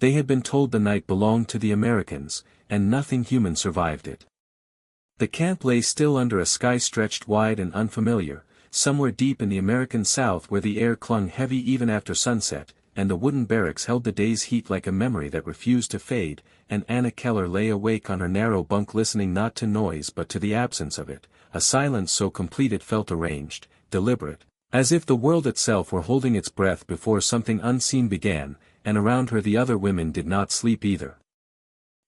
They had been told the night belonged to the Americans, and nothing human survived it. The camp lay still under a sky stretched wide and unfamiliar, somewhere deep in the American South where the air clung heavy even after sunset, and the wooden barracks held the day's heat like a memory that refused to fade, and Anna Keller lay awake on her narrow bunk listening not to noise but to the absence of it, a silence so complete it felt arranged, deliberate, as if the world itself were holding its breath before something unseen began, and around her the other women did not sleep either.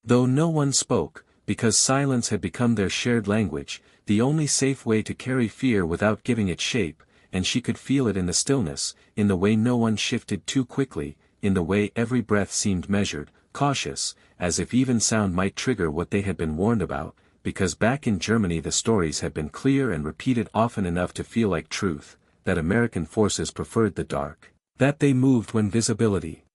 Though no one spoke, because silence had become their shared language, the only safe way to carry fear without giving it shape, and she could feel it in the stillness, in the way no one shifted too quickly, in the way every breath seemed measured, cautious, as if even sound might trigger what they had been warned about, because back in Germany the stories had been clear and repeated often enough to feel like truth, that American forces preferred the dark, that they moved when visibility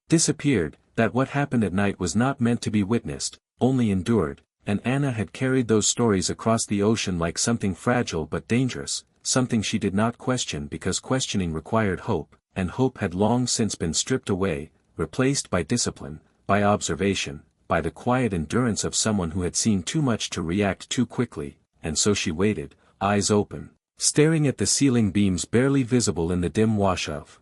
disappeared, that what happened at night was not meant to be witnessed, only endured, and Anna had carried those stories across the ocean like something fragile but dangerous, something she did not question because questioning required hope, and hope had long since been stripped away, replaced by discipline, by observation, by the quiet endurance of someone who had seen too much to react too quickly, and so she waited, eyes open, staring at the ceiling beams barely visible in the dim wash of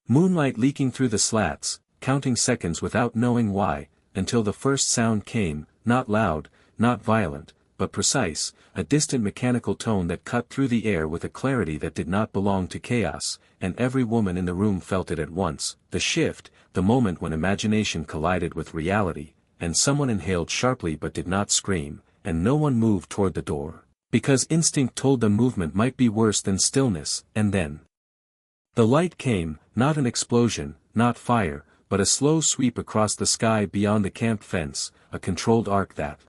moonlight leaking through the slats, counting seconds without knowing why, until the first sound came, not loud, not violent, but precise, a distant mechanical tone that cut through the air with a clarity that did not belong to chaos, and every woman in the room felt it at once, the shift, the moment when imagination collided with reality, and someone inhaled sharply but did not scream, and no one moved toward the door, because instinct told them movement might be worse than stillness, and then the light came, not an explosion, not fire, but a slow sweep across the sky beyond the camp fence, a controlled arc that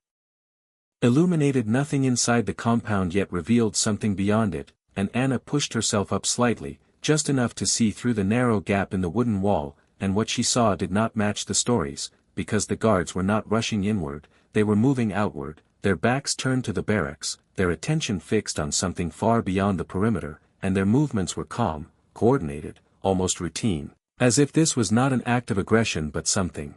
illuminated nothing inside the compound yet revealed something beyond it, and Anna pushed herself up slightly, just enough to see through the narrow gap in the wooden wall, and what she saw did not match the stories, because the guards were not rushing inward, they were moving outward, their backs turned to the barracks, their attention fixed on something far beyond the perimeter, and their movements were calm, coordinated, almost routine, as if this was not an act of aggression but something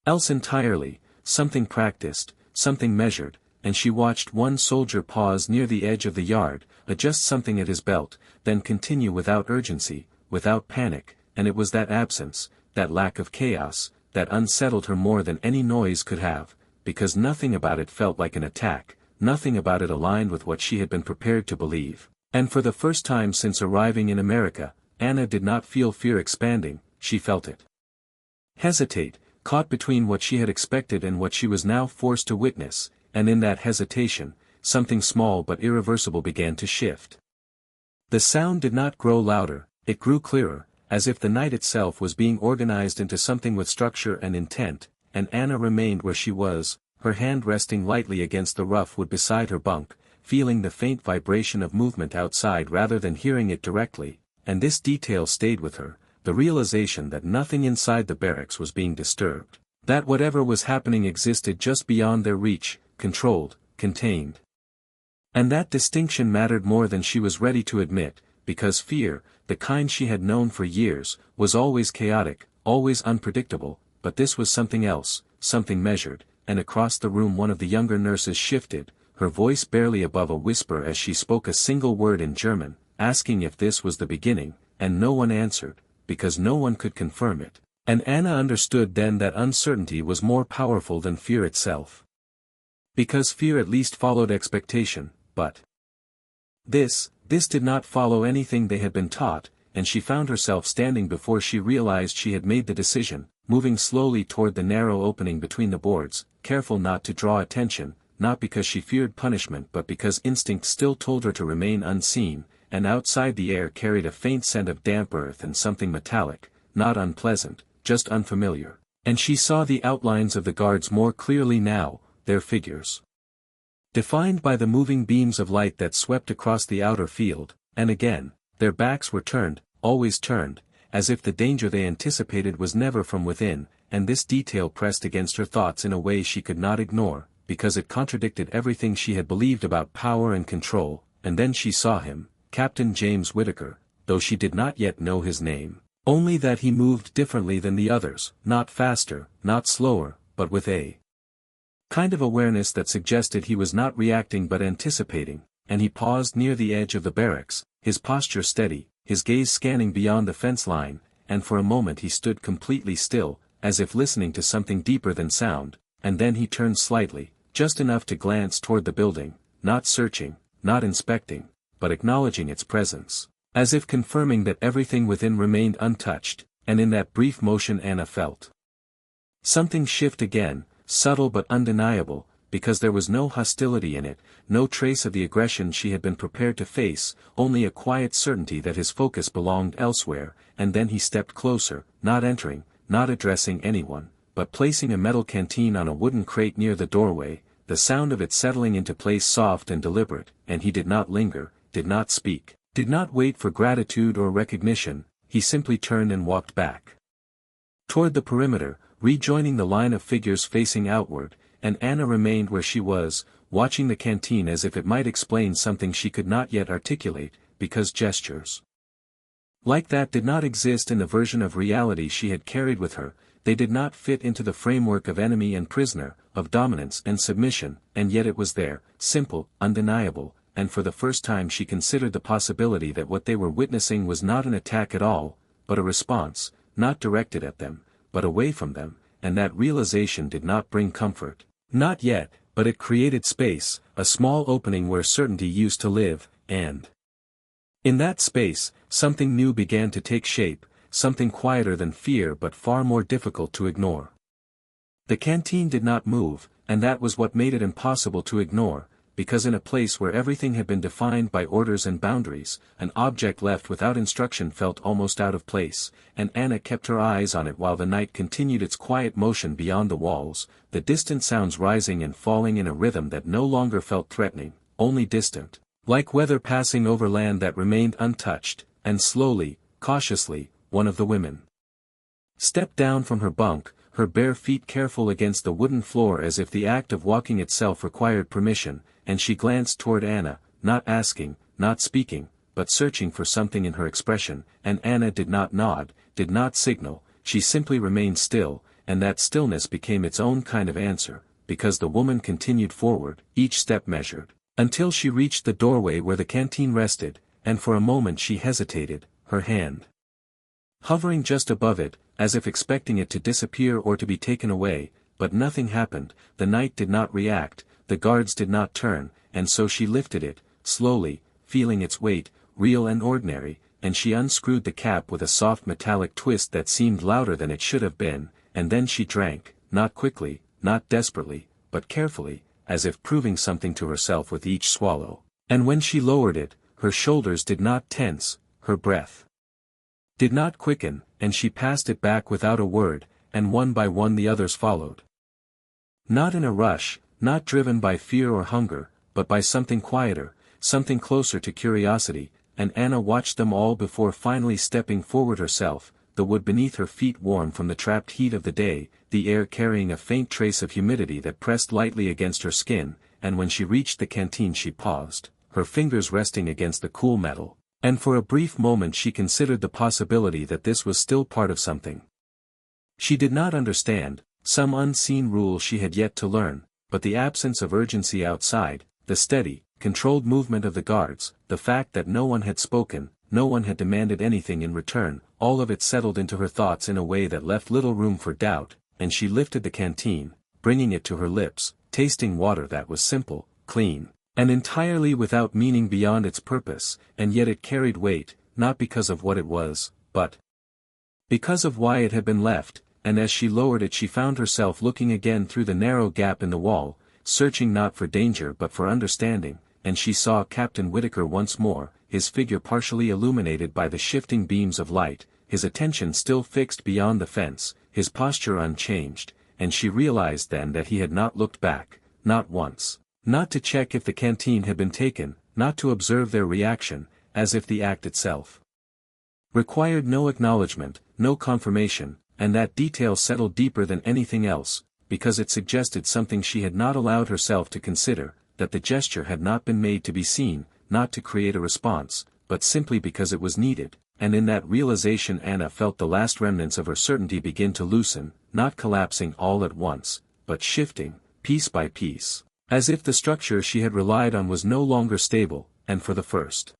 else entirely, something practiced, something measured, and she watched one soldier pause near the edge of the yard, adjust something at his belt, then continue without urgency, without panic, and it was that absence, that lack of chaos, that unsettled her more than any noise could have, because nothing about it felt like an attack, nothing about it aligned with what she had been prepared to believe, and for the first time since arriving in America, Anna did not feel fear expanding, she felt it hesitate, caught between what she had expected and what she was now forced to witness, and in that hesitation, something small but irreversible began to shift. The sound did not grow louder, it grew clearer, as if the night itself was being organized into something with structure and intent, and Anna remained where she was, her hand resting lightly against the rough wood beside her bunk, feeling the faint vibration of movement outside rather than hearing it directly, and this detail stayed with her, the realization that nothing inside the barracks was being disturbed, that whatever was happening existed just beyond their reach, controlled, contained. And that distinction mattered more than she was ready to admit, because fear, the kind she had known for years, was always chaotic, always unpredictable, but this was something else, something measured, and across the room one of the younger nurses shifted, her voice barely above a whisper as she spoke a single word in German, asking if this was the beginning, and no one answered, because no one could confirm it, and Anna understood then that uncertainty was more powerful than fear itself. Because fear at least followed expectation, but this did not follow anything they had been taught, and she found herself standing before she realized she had made the decision, moving slowly toward the narrow opening between the boards, careful not to draw attention, not because she feared punishment but because instinct still told her to remain unseen, and outside the air carried a faint scent of damp earth and something metallic, not unpleasant, just unfamiliar, and she saw the outlines of the guards more clearly now, their figures defined by the moving beams of light that swept across the outer field, and again, their backs were turned, always turned, as if the danger they anticipated was never from within, and this detail pressed against her thoughts in a way she could not ignore, because it contradicted everything she had believed about power and control, and then she saw him, Captain James Whittaker, though she did not yet know his name, Only that he moved differently than the others, not faster, not slower, but with a kind of awareness that suggested he was not reacting but anticipating, and he paused near the edge of the barracks, his posture steady, his gaze scanning beyond the fence line, and for a moment he stood completely still, as if listening to something deeper than sound, and then he turned slightly, just enough to glance toward the building, not searching, not inspecting, but acknowledging its presence, as if confirming that everything within remained untouched, and in that brief motion Anna felt something shift again, subtle but undeniable, because there was no hostility in it, no trace of the aggression she had been prepared to face, only a quiet certainty that his focus belonged elsewhere, and then he stepped closer, not entering, not addressing anyone, but placing a metal canteen on a wooden crate near the doorway, the sound of it settling into place soft and deliberate, and he did not linger, did not speak, did not wait for gratitude or recognition, he simply turned and walked back toward the perimeter, rejoining the line of figures facing outward, and Anna remained where she was, watching the canteen as if it might explain something she could not yet articulate, because gestures like that did not exist in the version of reality she had carried with her, they did not fit into the framework of enemy and prisoner, of dominance and submission, and yet it was there, simple, undeniable, and for the first time she considered the possibility that what they were witnessing was not an attack at all, but a response, not directed at them, but away from them, and that realization did not bring comfort. Not yet, but it created space, a small opening where certainty used to live, and in that space, something new began to take shape, something quieter than fear but far more difficult to ignore. The canteen did not move, and that was what made it impossible to ignore, because in a place where everything had been defined by orders and boundaries, an object left without instruction felt almost out of place, and Anna kept her eyes on it while the night continued its quiet motion beyond the walls, the distant sounds rising and falling in a rhythm that no longer felt threatening, only distant, like weather passing over land that remained untouched, and slowly, cautiously, one of the women stepped down from her bunk, her bare feet careful against the wooden floor as if the act of walking itself required permission, and she glanced toward Anna, not asking, not speaking, but searching for something in her expression, and Anna did not nod, did not signal, she simply remained still, and that stillness became its own kind of answer, because the woman continued forward, each step measured, until she reached the doorway where the canteen rested, and for a moment she hesitated, her hand hovering just above it, as if expecting it to disappear or to be taken away, but nothing happened, the night did not react, the guards did not turn, and so she lifted it, slowly, feeling its weight, real and ordinary, and she unscrewed the cap with a soft metallic twist that seemed louder than it should have been, and then she drank, not quickly, not desperately, but carefully, as if proving something to herself with each swallow, and when she lowered it, her shoulders did not tense, her breath did not quicken, and she passed it back without a word, and one by one the others followed. Not in a rush, not driven by fear or hunger, but by something quieter, something closer to curiosity, and Anna watched them all before finally stepping forward herself, the wood beneath her feet warm from the trapped heat of the day, the air carrying a faint trace of humidity that pressed lightly against her skin, and when she reached the canteen she paused, her fingers resting against the cool metal. And for a brief moment she considered the possibility that this was still part of something she did not understand, some unseen rule she had yet to learn, but the absence of urgency outside, the steady, controlled movement of the guards, the fact that no one had spoken, no one had demanded anything in return, all of it settled into her thoughts in a way that left little room for doubt, and she lifted the canteen, bringing it to her lips, tasting water that was simple, clean, and entirely without meaning beyond its purpose, and yet it carried weight, not because of what it was, but because of why it had been left, and as she lowered it she found herself looking again through the narrow gap in the wall, searching not for danger but for understanding, and she saw Captain Whitaker once more, his figure partially illuminated by the shifting beams of light, his attention still fixed beyond the fence, his posture unchanged, and she realized then that he had not looked back, not once. Not to check if the canteen had been taken, not to observe their reaction, as if the act itself required no acknowledgement, no confirmation, and that detail settled deeper than anything else, because it suggested something she had not allowed herself to consider, that the gesture had not been made to be seen, not to create a response, but simply because it was needed, and in that realization Anna felt the last remnants of her certainty begin to loosen, not collapsing all at once, but shifting, piece by piece, as if the structure she had relied on was no longer stable, and for the first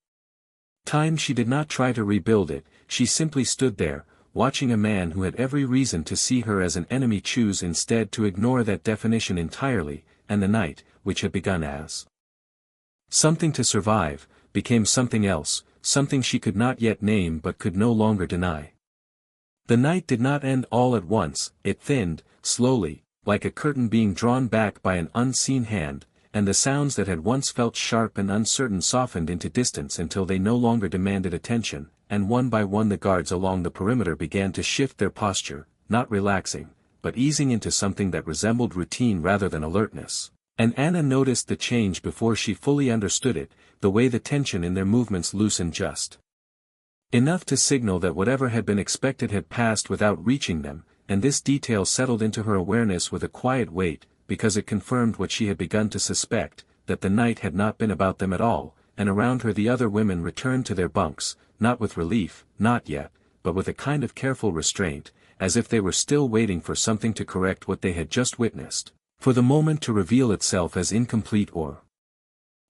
time she did not try to rebuild it, she simply stood there, watching a man who had every reason to see her as an enemy choose instead to ignore that definition entirely, and the night, which had begun as something to survive, became something else, something she could not yet name but could no longer deny. The night did not end all at once, it thinned, slowly, like a curtain being drawn back by an unseen hand, and the sounds that had once felt sharp and uncertain softened into distance until they no longer demanded attention, and one by one the guards along the perimeter began to shift their posture, not relaxing, but easing into something that resembled routine rather than alertness. And Anna noticed the change before she fully understood it, the way the tension in their movements loosened just enough to signal that whatever had been expected had passed without reaching them, and this detail settled into her awareness with a quiet weight, because it confirmed what she had begun to suspect, that the night had not been about them at all, and around her the other women returned to their bunks, not with relief, not yet, but with a kind of careful restraint, as if they were still waiting for something to correct what they had just witnessed, for the moment to reveal itself as incomplete or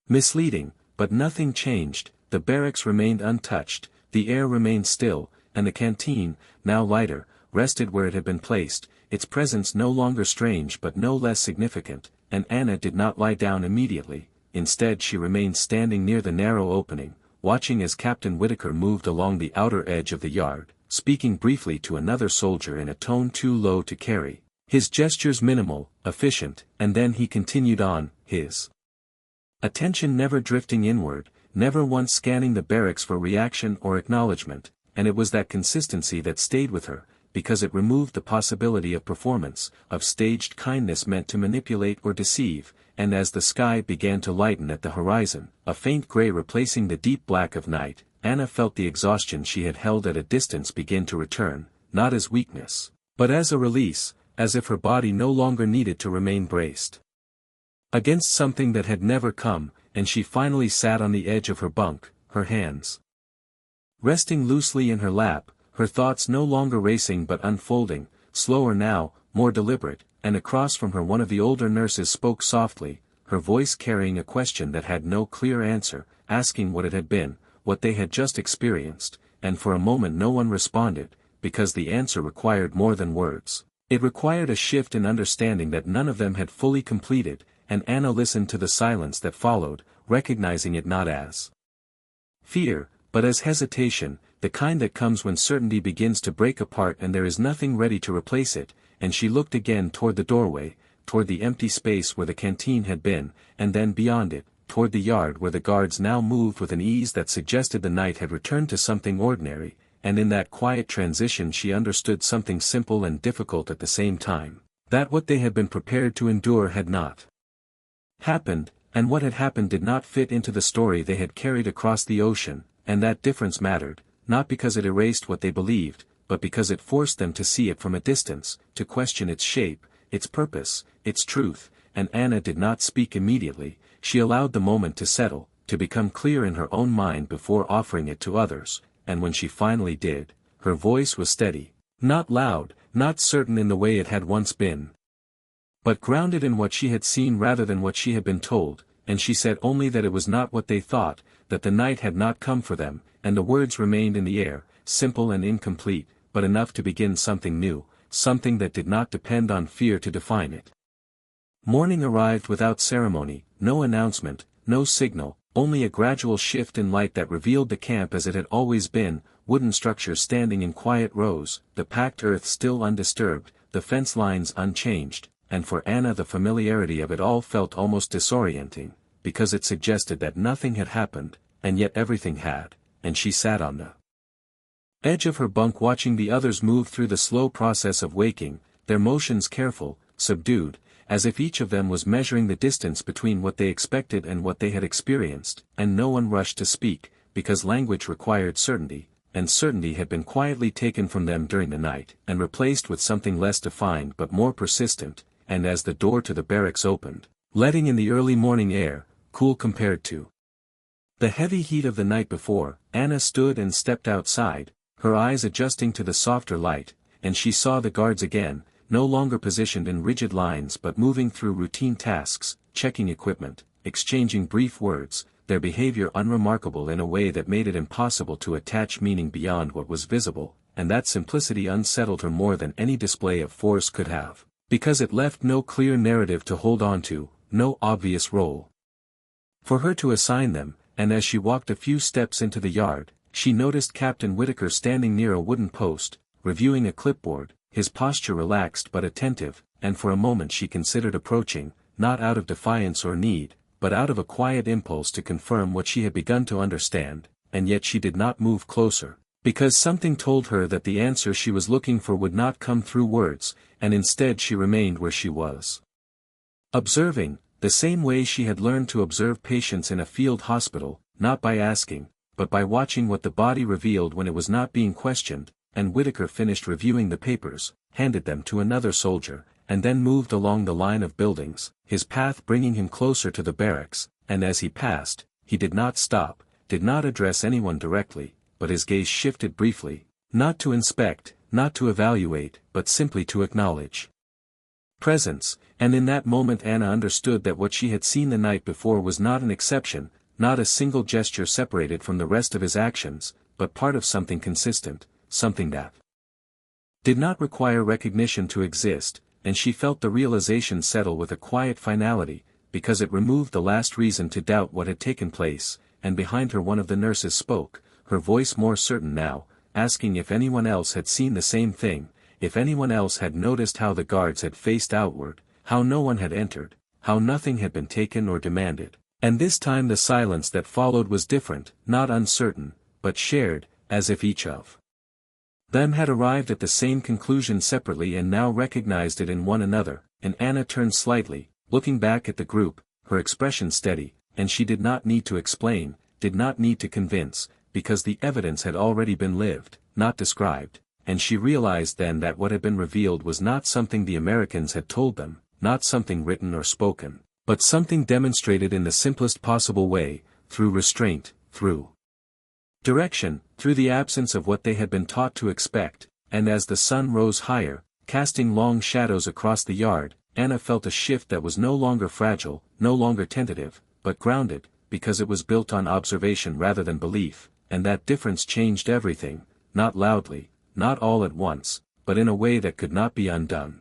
misleading. But nothing changed, the barracks remained untouched, the air remained still, and the canteen, now lighter, rested where it had been placed, its presence no longer strange but no less significant, and Anna did not lie down immediately. Instead she remained standing near the narrow opening, watching as Captain Whitaker moved along the outer edge of the yard, speaking briefly to another soldier in a tone too low to carry, his gestures minimal, efficient, and then he continued on, his attention never drifting inward, never once scanning the barracks for reaction or acknowledgement, and it was that consistency that stayed with her, because it removed the possibility of performance, of staged kindness meant to manipulate or deceive, and as the sky began to lighten at the horizon, a faint gray replacing the deep black of night, Anna felt the exhaustion she had held at a distance begin to return, not as weakness, but as a release, as if her body no longer needed to remain braced against something that had never come, and she finally sat on the edge of her bunk, her hands resting loosely in her lap, her thoughts no longer racing but unfolding, slower now, more deliberate, and across from her one of the older nurses spoke softly, her voice carrying a question that had no clear answer, asking what it had been, what they had just experienced, and for a moment no one responded, because the answer required more than words. It required a shift in understanding that none of them had fully completed, and Anna listened to the silence that followed, recognizing it not as fear, but as hesitation, the kind that comes when certainty begins to break apart and there is nothing ready to replace it, and she looked again toward the doorway, toward the empty space where the canteen had been, and then beyond it, toward the yard where the guards now moved with an ease that suggested the night had returned to something ordinary, and in that quiet transition she understood something simple and difficult at the same time, that what they had been prepared to endure had not happened, and what had happened did not fit into the story they had carried across the ocean, and that difference mattered, not because it erased what they believed, but because it forced them to see it from a distance, to question its shape, its purpose, its truth, and Anna did not speak immediately, she allowed the moment to settle, to become clear in her own mind before offering it to others, and when she finally did, her voice was steady, not loud, not certain in the way it had once been, but grounded in what she had seen rather than what she had been told, and she said only that it was not what they thought, that the night had not come for them, and the words remained in the air, simple and incomplete, but enough to begin something new, something that did not depend on fear to define it. Morning arrived without ceremony, no announcement, no signal, only a gradual shift in light that revealed the camp as it had always been, wooden structures standing in quiet rows, the packed earth still undisturbed, the fence lines unchanged, and for Anna the familiarity of it all felt almost disorienting, because it suggested that nothing had happened, and yet everything had, and she sat on the edge of her bunk watching the others move through the slow process of waking, their motions careful, subdued, as if each of them was measuring the distance between what they expected and what they had experienced, and no one rushed to speak, because language required certainty, and certainty had been quietly taken from them during the night, and replaced with something less defined but more persistent, and as the door to the barracks opened, letting in the early morning air, cool compared to The heavy heat of the night before, Anna stood and stepped outside, her eyes adjusting to the softer light, and she saw the guards again, no longer positioned in rigid lines but moving through routine tasks, checking equipment, exchanging brief words, their behavior unremarkable in a way that made it impossible to attach meaning beyond what was visible, and that simplicity unsettled her more than any display of force could have, because it left no clear narrative to hold on to, no obvious role for her to assign them, and as she walked a few steps into the yard, she noticed Captain Whitaker standing near a wooden post, reviewing a clipboard, his posture relaxed but attentive, and for a moment she considered approaching, not out of defiance or need, but out of a quiet impulse to confirm what she had begun to understand, and yet she did not move closer, because something told her that the answer she was looking for would not come through words, and instead she remained where she was. Observing, the same way she had learned to observe patients in a field hospital, not by asking, but by watching what the body revealed when it was not being questioned, and Whitaker finished reviewing the papers, handed them to another soldier, and then moved along the line of buildings, his path bringing him closer to the barracks, and as he passed, he did not stop, did not address anyone directly, but his gaze shifted briefly, not to inspect, not to evaluate, but simply to acknowledge presence, and in that moment Anna understood that what she had seen the night before was not an exception, not a single gesture separated from the rest of his actions, but part of something consistent, something that did not require recognition to exist, and she felt the realization settle with a quiet finality, because it removed the last reason to doubt what had taken place, and behind her one of the nurses spoke, her voice more certain now, asking if anyone else had seen the same thing, if anyone else had noticed how the guards had faced outward, how no one had entered, how nothing had been taken or demanded. And this time the silence that followed was different, not uncertain, but shared, as if each of them had arrived at the same conclusion separately and now recognized it in one another, and Anna turned slightly, looking back at the group, her expression steady, and she did not need to explain, did not need to convince, because the evidence had already been lived, not described, and she realized then that what had been revealed was not something the Americans had told them, not something written or spoken, but something demonstrated in the simplest possible way, through restraint, through direction, through the absence of what they had been taught to expect, and as the sun rose higher, casting long shadows across the yard, Anna felt a shift that was no longer fragile, no longer tentative, but grounded, because it was built on observation rather than belief, and that difference changed everything, not loudly, not all at once, but in a way that could not be undone.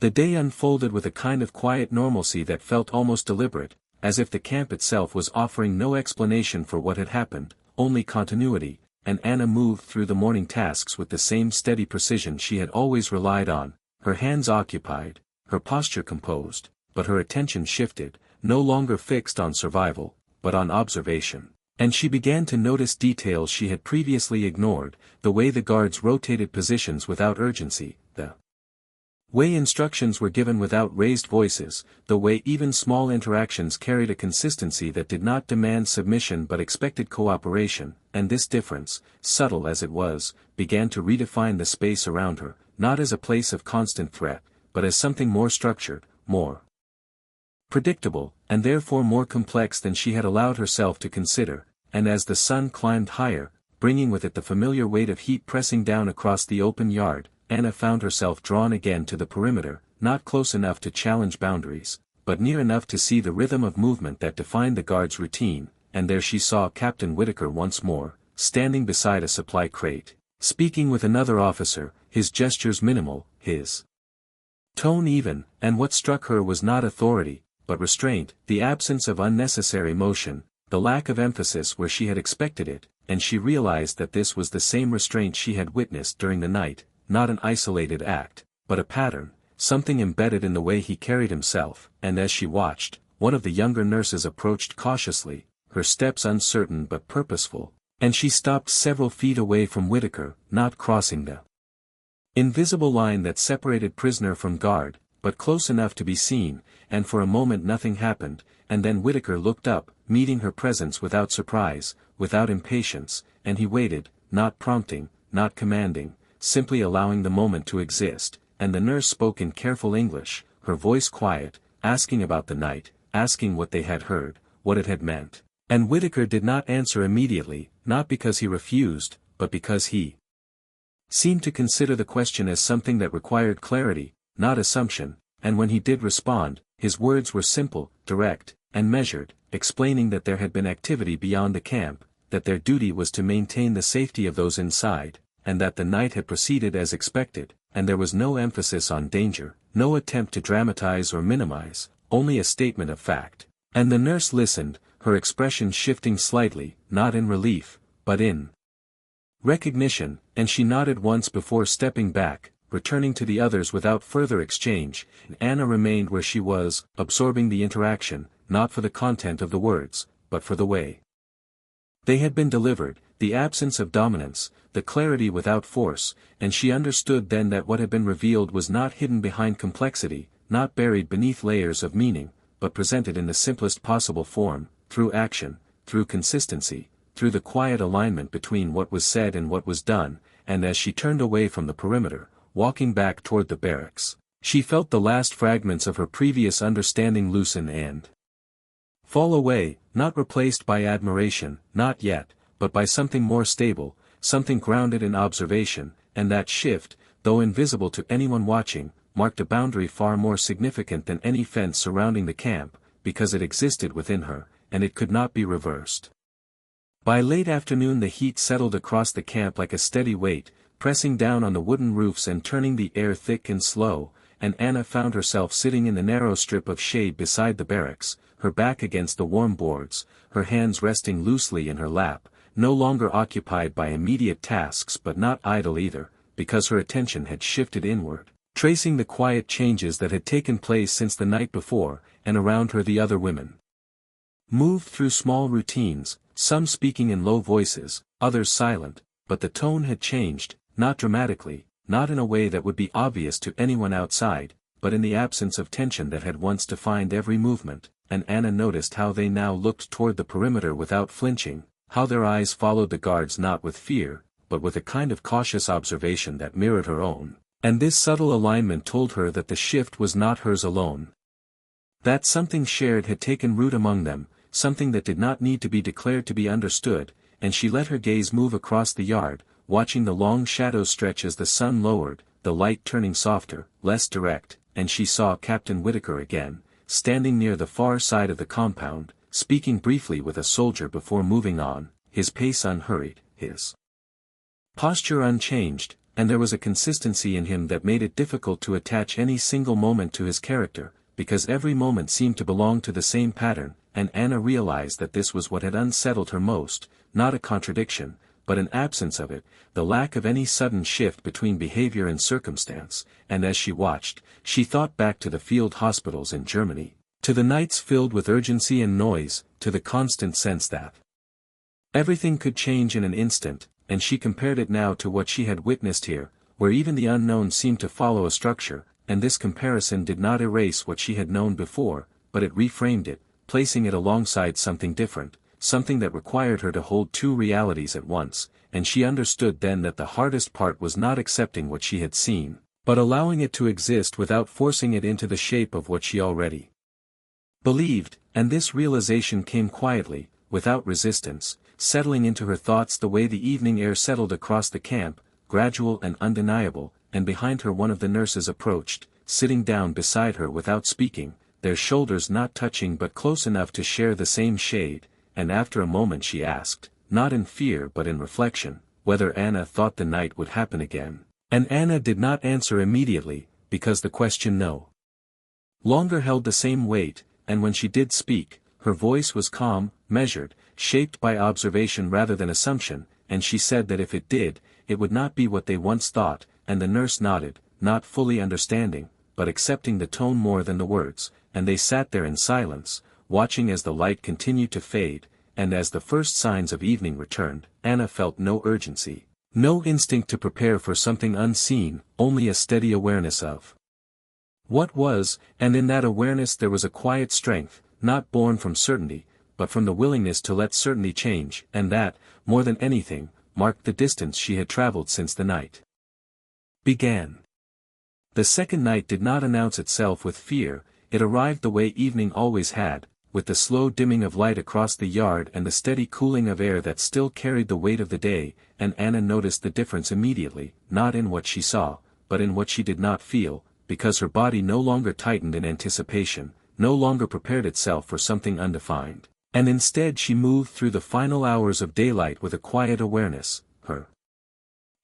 The day unfolded with a kind of quiet normalcy that felt almost deliberate, as if the camp itself was offering no explanation for what had happened, only continuity, and Anna moved through the morning tasks with the same steady precision she had always relied on, her hands occupied, her posture composed, but her attention shifted, no longer fixed on survival, but on observation. And she began to notice details she had previously ignored, the way the guards rotated positions without urgency, the way instructions were given without raised voices, the way even small interactions carried a consistency that did not demand submission but expected cooperation, and this difference, subtle as it was, began to redefine the space around her, not as a place of constant threat, but as something more structured, more predictable, and therefore more complex than she had allowed herself to consider, and as the sun climbed higher, bringing with it the familiar weight of heat pressing down across the open yard, Anna found herself drawn again to the perimeter, not close enough to challenge boundaries, but near enough to see the rhythm of movement that defined the guard's routine, and there she saw Captain Whitaker once more, standing beside a supply crate, speaking with another officer, his gestures minimal, his tone even, and what struck her was not authority, but restraint, the absence of unnecessary motion, the lack of emphasis where she had expected it, and she realized that this was the same restraint she had witnessed during the night, not an isolated act, but a pattern, something embedded in the way he carried himself, and as she watched, one of the younger nurses approached cautiously, her steps uncertain but purposeful, and she stopped several feet away from Whitaker, not crossing the invisible line that separated prisoner from guard, but close enough to be seen, and for a moment nothing happened, and then Whitaker looked up, meeting her presence without surprise, without impatience, and he waited, not prompting, not commanding, simply allowing the moment to exist, and the nurse spoke in careful English, her voice quiet, asking about the night, asking what they had heard, what it had meant, And Whittaker did not answer immediately, not because he refused, but because he seemed to consider the question as something that required clarity, not assumption, and when he did respond, his words were simple, direct, and measured, explaining that there had been activity beyond the camp, that their duty was to maintain the safety of those inside, and that the night had proceeded as expected, and there was no emphasis on danger, no attempt to dramatize or minimize, only a statement of fact. And the nurse listened, her expression shifting slightly, not in relief, but in recognition, and she nodded once before stepping back, returning to the others without further exchange, and Anna remained where she was, absorbing the interaction, not for the content of the words, but for the way they had been delivered, the absence of dominance, the clarity without force, and she understood then that what had been revealed was not hidden behind complexity, not buried beneath layers of meaning, but presented in the simplest possible form, through action, through consistency, through the quiet alignment between what was said and what was done, and as she turned away from the perimeter, walking back toward the barracks, she felt the last fragments of her previous understanding loosen and fall away, not replaced by admiration, not yet, but by something more stable, something grounded in observation, and that shift, though invisible to anyone watching, marked a boundary far more significant than any fence surrounding the camp, because it existed within her, and it could not be reversed. By late afternoon the heat settled across the camp like a steady weight, pressing down on the wooden roofs and turning the air thick and slow, and Anna found herself sitting in the narrow strip of shade beside the barracks, her back against the warm boards, her hands resting loosely in her lap, no longer occupied by immediate tasks but not idle either, because her attention had shifted inward, tracing the quiet changes that had taken place since the night before, and around her the other women moved through small routines, some speaking in low voices, others silent, but the tone had changed, not dramatically, not in a way that would be obvious to anyone outside, but in the absence of tension that had once defined every movement, and Anna noticed how they now looked toward the perimeter without flinching, how their eyes followed the guards not with fear, but with a kind of cautious observation that mirrored her own, and this subtle alignment told her that the shift was not hers alone. That something shared had taken root among them, something that did not need to be declared to be understood, and she let her gaze move across the yard, watching the long shadows stretch as the sun lowered, the light turning softer, less direct, and she saw Captain Whittaker again, standing near the far side of the compound, speaking briefly with a soldier before moving on, his pace unhurried, his posture unchanged, and there was a consistency in him that made it difficult to attach any single moment to his character, because every moment seemed to belong to the same pattern, and Anna realized that this was what had unsettled her most, not a contradiction, but an absence of it, the lack of any sudden shift between behavior and circumstance, and as she watched, she thought back to the field hospitals in Germany, to the nights filled with urgency and noise, to the constant sense that everything could change in an instant, and she compared it now to what she had witnessed here, where even the unknown seemed to follow a structure, and this comparison did not erase what she had known before, but it reframed it, placing it alongside something different, something that required her to hold two realities at once, and she understood then that the hardest part was not accepting what she had seen, but allowing it to exist without forcing it into the shape of what she already believed, and this realization came quietly, without resistance, settling into her thoughts the way the evening air settled across the camp, gradual and undeniable, and behind her one of the nurses approached, sitting down beside her without speaking, their shoulders not touching but close enough to share the same shade, and after a moment she asked, not in fear but in reflection, whether Anna thought the night would happen again, and Anna did not answer immediately, because the question no longer held the same weight, and when she did speak, her voice was calm, measured, shaped by observation rather than assumption, and she said that if it did, it would not be what they once thought, and the nurse nodded, not fully understanding, but accepting the tone more than the words, and they sat there in silence, watching as the light continued to fade, and as the first signs of evening returned, Anna felt no urgency, no instinct to prepare for something unseen, only a steady awareness of what was, and in that awareness there was a quiet strength, not born from certainty, but from the willingness to let certainty change, and that, more than anything, marked the distance she had traveled since the night began. The second night did not announce itself with fear, it arrived the way evening always had, with the slow dimming of light across the yard and the steady cooling of air that still carried the weight of the day, and Anna noticed the difference immediately, not in what she saw, but in what she did not feel, because her body no longer tightened in anticipation, no longer prepared itself for something undefined, and instead she moved through the final hours of daylight with a quiet awareness, her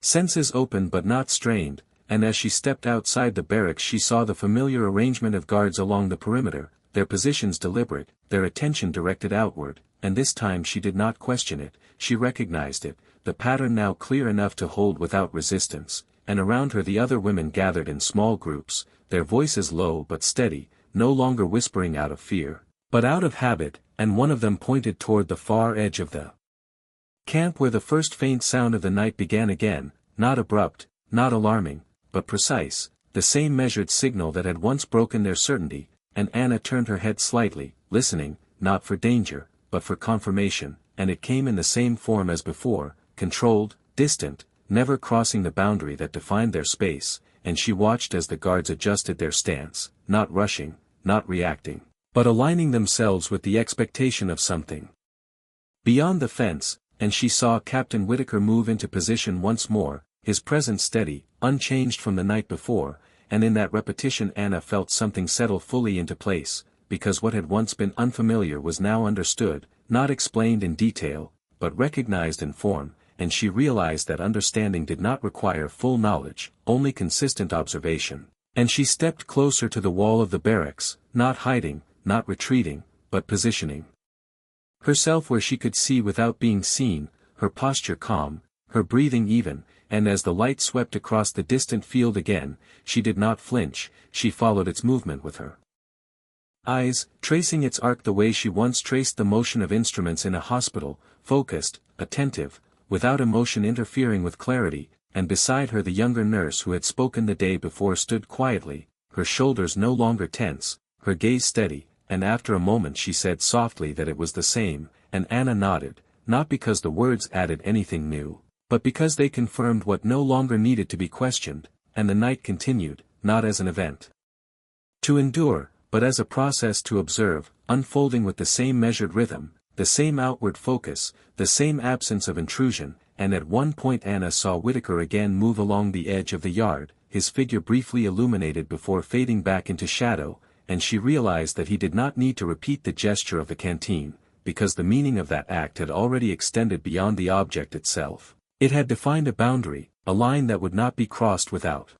senses open but not strained, and as she stepped outside the barracks she saw the familiar arrangement of guards along the perimeter, their positions deliberate, their attention directed outward, and this time she did not question it, she recognized it, the pattern now clear enough to hold without resistance, and around her the other women gathered in small groups, their voices low but steady, no longer whispering out of fear, but out of habit, and one of them pointed toward the far edge of the camp where the first faint sound of the night began again, not abrupt, not alarming, but precise, the same measured signal that had once broken their certainty, and Anna turned her head slightly, listening, not for danger, but for confirmation, and it came in the same form as before, controlled, distant, never crossing the boundary that defined their space, and she watched as the guards adjusted their stance, not rushing, not reacting, but aligning themselves with the expectation of something beyond the fence, and she saw Captain Whitaker move into position once more, his presence steady, unchanged from the night before, and in that repetition Anna felt something settle fully into place, because what had once been unfamiliar was now understood, not explained in detail, but recognized in form, and she realized that understanding did not require full knowledge, only consistent observation, and she stepped closer to the wall of the barracks, not hiding, not retreating, but positioning herself where she could see without being seen, her posture calm, her breathing even, and as the light swept across the distant field again, she did not flinch, she followed its movement with her eyes, tracing its arc the way she once traced the motion of instruments in a hospital, focused, attentive, without emotion interfering with clarity, and beside her the younger nurse who had spoken the day before stood quietly, her shoulders no longer tense, her gaze steady, and after a moment she said softly that it was the same, and Anna nodded, not because the words added anything new, but because they confirmed what no longer needed to be questioned, and the night continued, not as an event to endure, but as a process to observe, unfolding with the same measured rhythm, the same outward focus, the same absence of intrusion, and at one point Anna saw Whitaker again move along the edge of the yard, his figure briefly illuminated before fading back into shadow, and she realized that he did not need to repeat the gesture of the canteen, because the meaning of that act had already extended beyond the object itself. It had defined a boundary, a line that would not be crossed without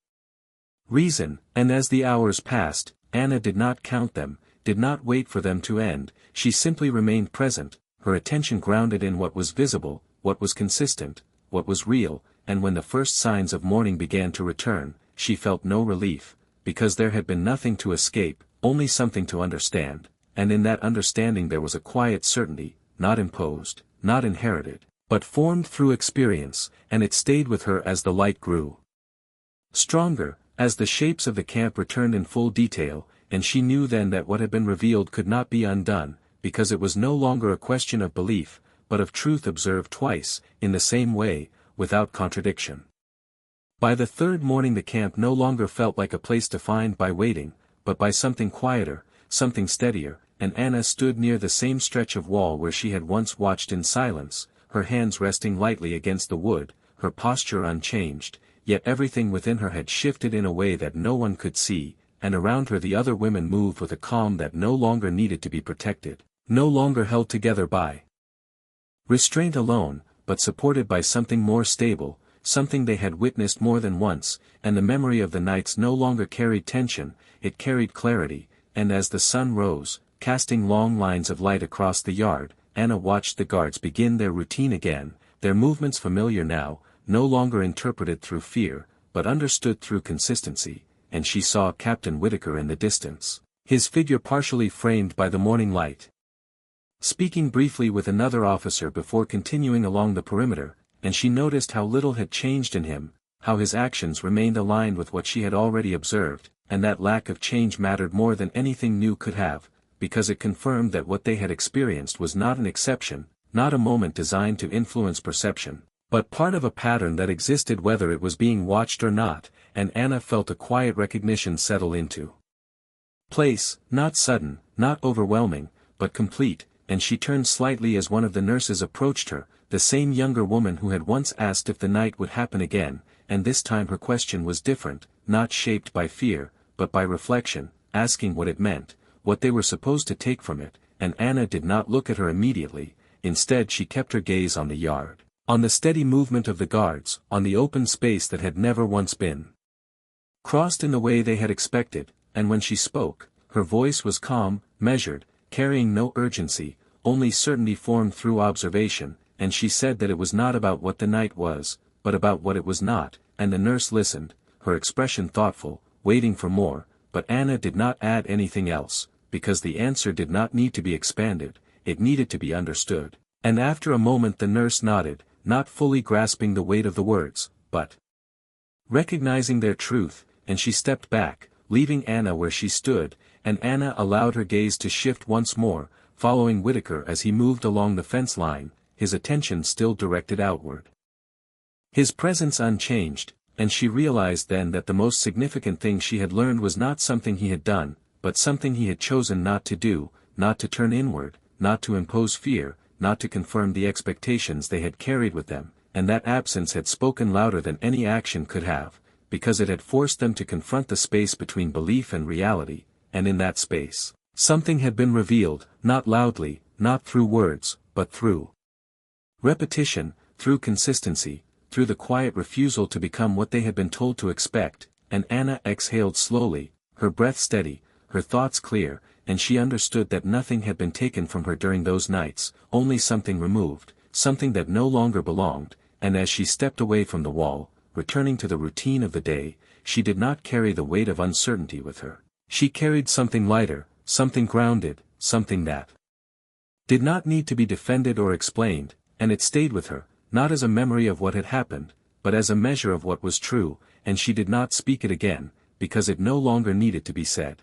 reason, and as the hours passed, Anna did not count them, did not wait for them to end, she simply remained present, her attention grounded in what was visible, what was consistent, what was real, and when the first signs of morning began to return, she felt no relief, because there had been nothing to escape, only something to understand, and in that understanding there was a quiet certainty, not imposed, not inherited, but formed through experience, and it stayed with her as the light grew stronger, as the shapes of the camp returned in full detail, and she knew then that what had been revealed could not be undone, because it was no longer a question of belief, but of truth observed twice, in the same way, without contradiction. By the third morning the camp no longer felt like a place defined by waiting, but by something quieter, something steadier, and Anna stood near the same stretch of wall where she had once watched in silence, her hands resting lightly against the wood, her posture unchanged, yet everything within her had shifted in a way that no one could see, and around her the other women moved with a calm that no longer needed to be protected, no longer held together by restraint alone, but supported by something more stable, something they had witnessed more than once, and the memory of the nights no longer carried tension, it carried clarity, and as the sun rose, casting long lines of light across the yard, Anna watched the guards begin their routine again, their movements familiar now, no longer interpreted through fear, but understood through consistency, and she saw Captain Whitaker in the distance, his figure partially framed by the morning light, speaking briefly with another officer before continuing along the perimeter, and she noticed how little had changed in him, how his actions remained aligned with what she had already observed, and that lack of change mattered more than anything new could have, because it confirmed that what they had experienced was not an exception, not a moment designed to influence perception, but part of a pattern that existed whether it was being watched or not, and Anna felt a quiet recognition settle into place, not sudden, not overwhelming, but complete, and she turned slightly as one of the nurses approached her, the same younger woman who had once asked if the night would happen again, and this time her question was different, not shaped by fear, but by reflection, asking what it meant, what they were supposed to take from it, and Anna did not look at her immediately. Instead she kept her gaze on the yard, on the steady movement of the guards, on the open space that had never once been crossed in the way they had expected, and when she spoke, her voice was calm, measured, carrying no urgency, only certainty formed through observation, and she said that it was not about what the night was, but about what it was not, and the nurse listened, her expression thoughtful, waiting for more, but Anna did not add anything else, because the answer did not need to be expanded, it needed to be understood. And after a moment the nurse nodded, not fully grasping the weight of the words, but recognizing their truth, and she stepped back, leaving Anna where she stood, and Anna allowed her gaze to shift once more, following Whitaker as he moved along the fence line, his attention still directed outward. His presence unchanged, and she realized then that the most significant thing she had learned was not something he had done, but something he had chosen not to do, not to turn inward, not to impose fear, not to confirm the expectations they had carried with them, and that absence had spoken louder than any action could have, because it had forced them to confront the space between belief and reality, and in that space, something had been revealed, not loudly, not through words, but through repetition, through consistency, through the quiet refusal to become what they had been told to expect, and Anna exhaled slowly, her breath steady, her thoughts clear, and she understood that nothing had been taken from her during those nights, only something removed, something that no longer belonged, and as she stepped away from the wall, returning to the routine of the day, she did not carry the weight of uncertainty with her. She carried something lighter, something grounded, something that did not need to be defended or explained, and it stayed with her, not as a memory of what had happened, but as a measure of what was true, and she did not speak it again, because it no longer needed to be said.